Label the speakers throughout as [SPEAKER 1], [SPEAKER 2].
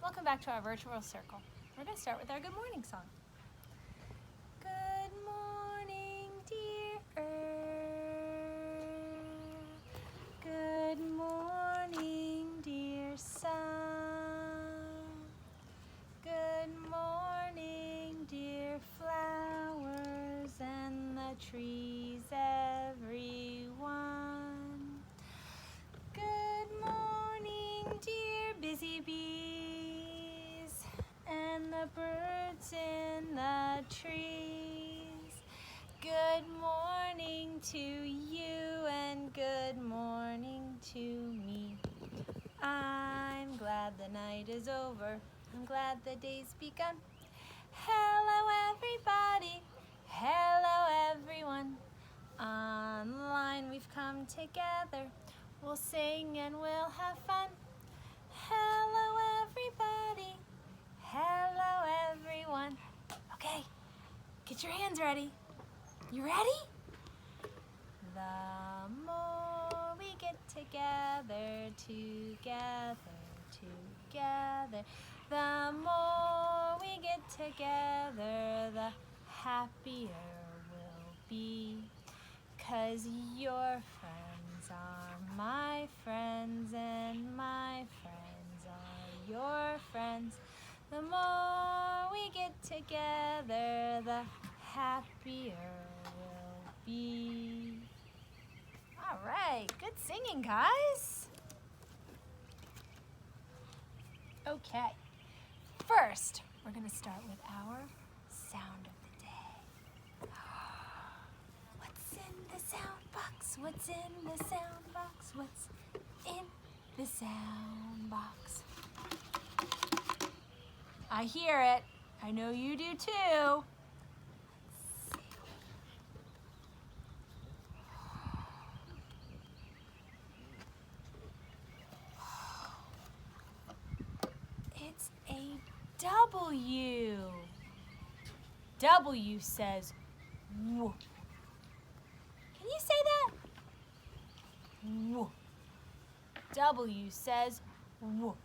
[SPEAKER 1] Welcome back to our virtual circle. We're going to start with our good morning song. Good morning, dear earth. Good morning, dear sun. Good morning, dear flowers and the trees, everyone. Good morning, dear busy bees and the birds in the trees. Good morning to you and good morning to me. I'm glad the night is over. I'm glad the day's begun. Hello everybody. Hello everyone. Online we've come together. We'll sing and we'll have fun. Hello everybody. Hello everyone. Okay, get your hands ready. You ready? The more we get together, the more we get together, the happier we'll be. 'Cause your friends are my friends and my friends are your friends. The more we get together, the happier we'll be. All right, good singing, guys. Okay, first, we're gonna start with our sound of the day. What's in the sound box? What's in the sound box? What's in the sound box? I hear it. I know you do too. It's a W. W says woo. Can you say that? Woo. W says woo.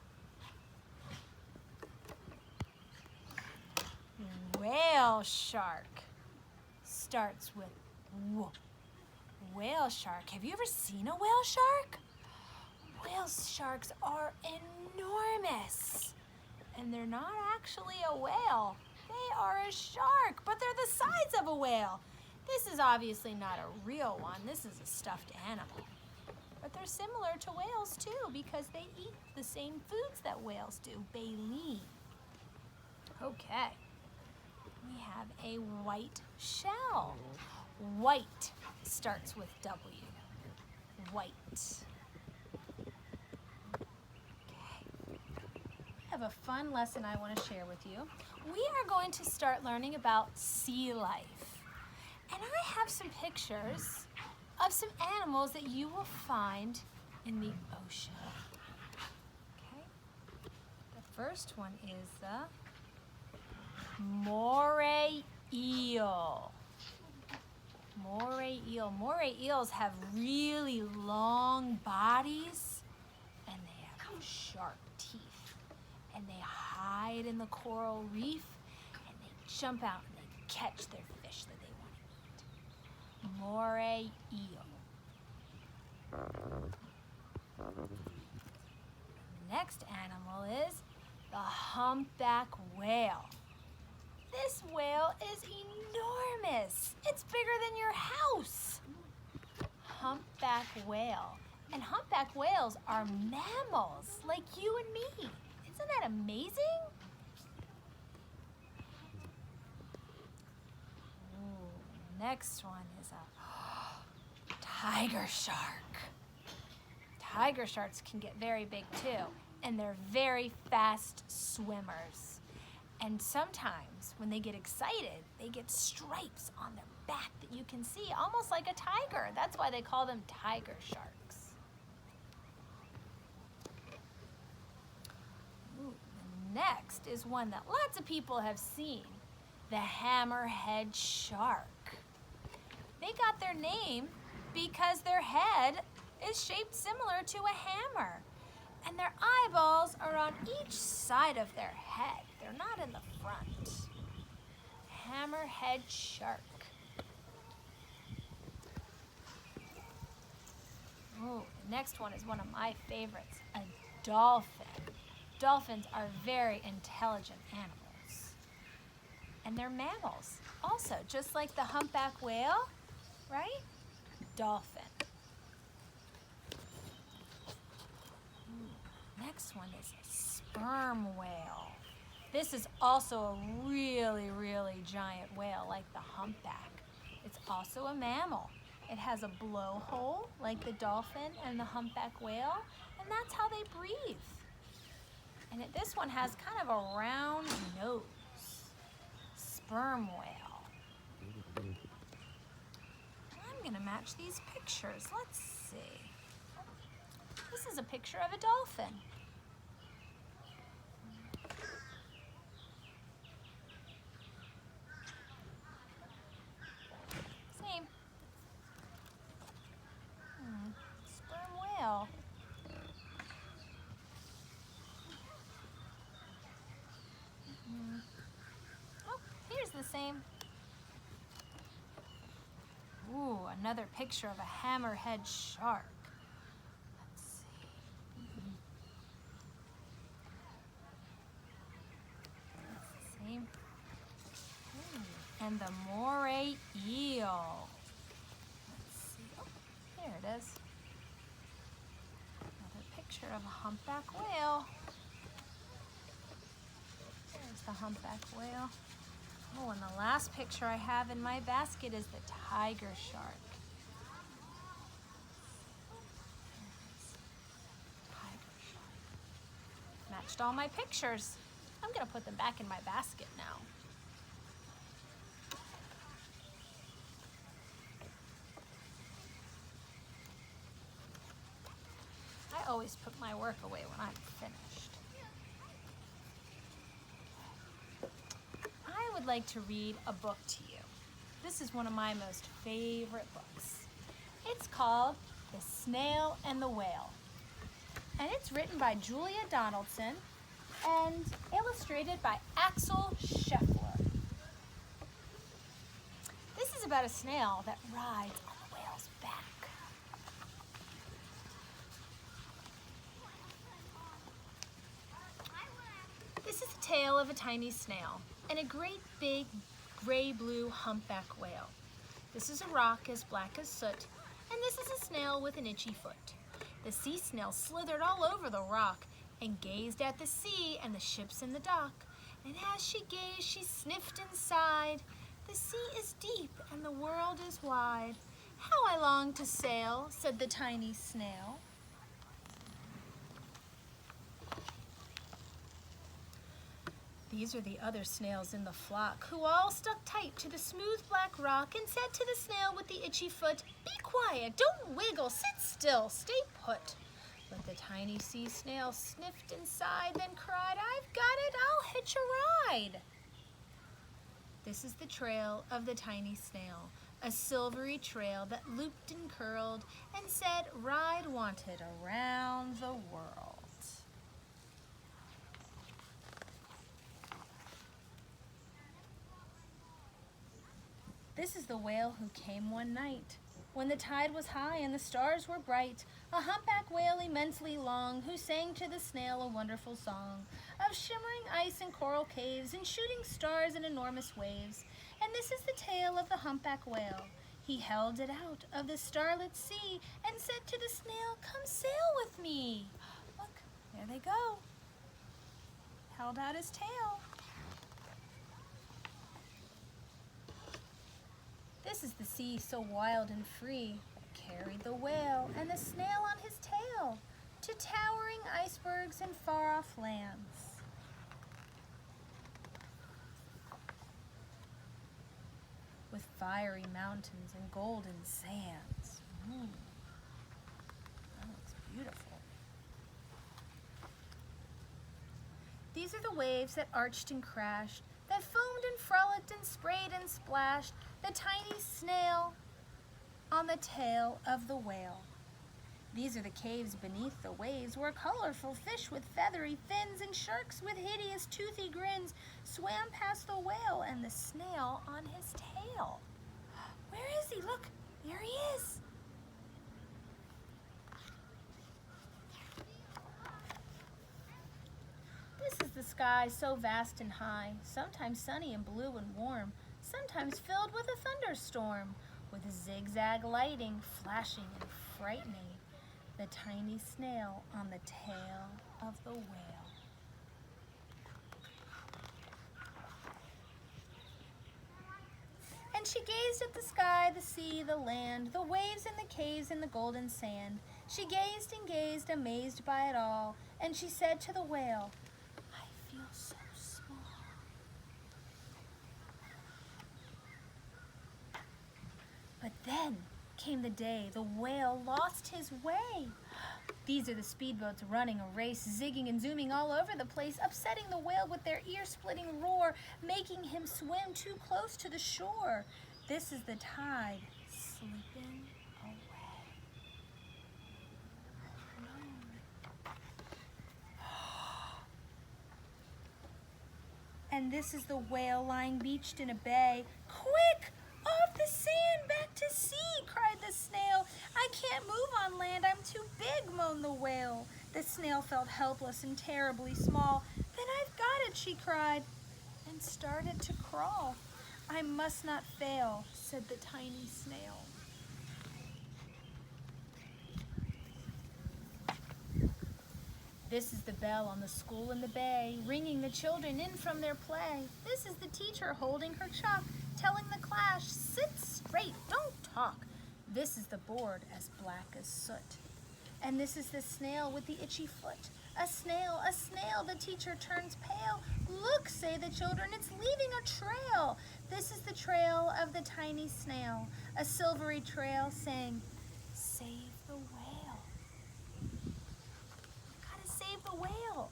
[SPEAKER 1] Whale shark starts with woo. Whale shark. Have you ever seen a whale shark? Whale sharks are enormous. And they're not actually a whale. They are a shark, but they're the size of a whale. This is obviously not a real one. This is a stuffed animal. But they're similar to whales too because they eat the same foods that whales do, baleen. Okay. We have a white shell. White starts with W. White. I have a fun lesson I want to share with you. We are going to start learning about sea life. And I have some pictures of some animals that you will find in the ocean. Okay. The first one is the moray eel. Moray eel. Moray eels have really long bodies and they have sharp teeth. And they hide in the coral reef and they jump out and they catch their fish that they want to eat. Moray eel. The next animal is the humpback whale. This whale is enormous. It's bigger than your house. Humpback whale. And humpback whales are mammals like you and me. Isn't that amazing? Ooh, next one is a tiger shark. Tiger sharks can get very big too, and they're very fast swimmers. And sometimes when they get excited, they get stripes on their back that you can see, almost like a tiger. That's why they call them tiger sharks. Ooh, the next is one that lots of people have seen, the hammerhead shark. They got their name because their head is shaped similar to a hammer, and their eyeballs are on each side side of their head. They're not in the front. Hammerhead shark. Oh, the next one is one of my favorites, a dolphin. Dolphins are very intelligent animals. And they're mammals also, just like the humpback whale, right? Dolphin. Next one is a sperm whale. This is also a really, really giant whale like the humpback. It's also a mammal. It has a blowhole like the dolphin and the humpback whale, and that's how they breathe. And this one has kind of a round nose. Sperm whale. I'm gonna match these pictures. Let's see. This is a picture of a dolphin. Same. Sperm whale. Oh, here's the same. Ooh, another picture of a hammerhead shark. Let's see. That's the same. Ooh, and the moray eel. Let's see. Oh, there it is. Another picture of a humpback whale. There's the humpback whale. Oh, and the last picture I have in my basket is the tiger shark. Tiger shark. Matched all my pictures. I'm gonna put them back in my basket now. I always put my work away when I'm finished. I would like to read a book to you. This is one of my most favorite books. It's called The Snail and the Whale. And it's written by Julia Donaldson and illustrated by Axel Scheffler. This is about a snail that rides on the whale's back. This is the tale of a tiny snail and a great big gray-blue humpback whale. This is a rock as black as soot, and this is a snail with an itchy foot. The sea snail slithered all over the rock and gazed at the sea and the ships in the dock. And as she gazed, she sniffed and sighed. The sea is deep and the world is wide. How I long to sail, said the tiny snail. These are the other snails in the flock, who all stuck tight to the smooth black rock and said to the snail with the itchy foot, "Be quiet, don't wiggle, sit still, stay put." But the tiny sea snail sniffed and sighed, then cried, "I've got it, I'll hitch a ride." This is the trail of the tiny snail, a silvery trail that looped and curled and said, "Ride wanted around the world." This is the whale who came one night, when the tide was high and the stars were bright, a humpback whale immensely long, who sang to the snail a wonderful song of shimmering ice and coral caves and shooting stars and enormous waves. And this is the tale of the humpback whale. He held it out of the starlit sea and said to the snail, "Come sail with me." Look, there they go. Held out his tail. This is the sea so wild and free, carried the whale and the snail on his tail to towering icebergs and far-off lands. With fiery mountains and golden sands. That looks beautiful. These are the waves that arched and crashed, that foamed and frolicked and sprayed and splashed the tiny snail on the tail of the whale. These are the caves beneath the waves, where colorful fish with feathery fins and sharks with hideous toothy grins swam past the whale and the snail on his tail. Where is he? Look, there he is. This is the sky so vast and high, sometimes sunny and blue and warm, sometimes filled with a thunderstorm, with zigzag lighting, flashing and frightening the tiny snail on the tail of the whale. And she gazed at the sky, the sea, the land, the waves and the caves and the golden sand. She gazed and gazed, amazed by it all, and she said to the whale, "I feel so small." But then came the day the whale lost his way. These are the speedboats running a race, zigging and zooming all over the place, upsetting the whale with their ear-splitting roar, making him swim too close to the shore. This is the tide slipping away. And this is the whale lying beached in a bay. "Quick! Off the sand, back to sea!" cried the snail. "I can't move on land, I'm too big," moaned the whale. The snail felt helpless and terribly small. "Then I've got it," she cried, and started to crawl. "I must not fail," said the tiny snail. This is the bell on the school in the bay, ringing the children in from their play. This is the teacher holding her chalk, telling the class, "Sit straight, don't talk." This is the board as black as soot. And this is the snail with the itchy foot. A snail, the teacher turns pale. "Look," say the children, "it's leaving a trail." This is the trail of the tiny snail, a silvery trail saying, "Save the whale." Gotta save the whale.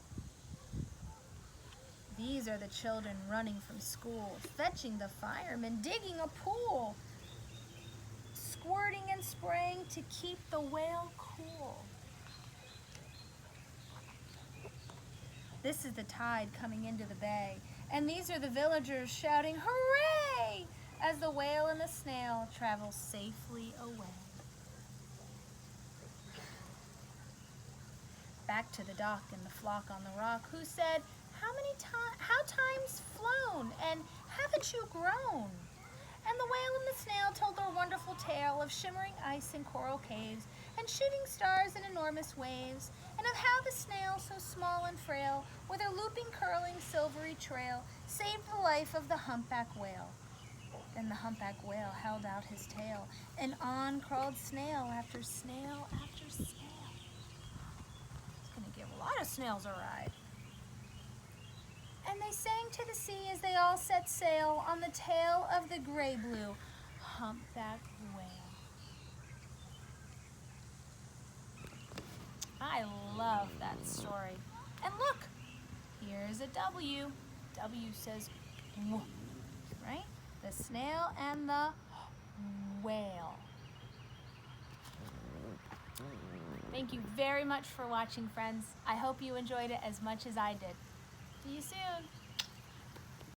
[SPEAKER 1] These are the children running from school, fetching the firemen, digging a pool, squirting and spraying to keep the whale cool. This is the tide coming into the bay, and these are the villagers shouting, "Hooray!" as the whale and the snail travel safely away. Back to the dock and the flock on the rock, who said, "How time's flown, and haven't you grown?" And the whale and the snail told their wonderful tale of shimmering ice and coral caves, and shooting stars and enormous waves, and of how the snail, so small and frail, with her looping, curling, silvery trail, saved the life of the humpback whale. Then the humpback whale held out his tail, and on crawled snail after snail after snail. It's gonna give a lot of snails a ride. And they sang to the sea as they all set sail on the tail of the gray-blue humpback whale. I love that story. And look, here's a W. W says W, right? The snail and the whale. Thank you very much for watching, friends. I hope you enjoyed it as much as I did. See you soon.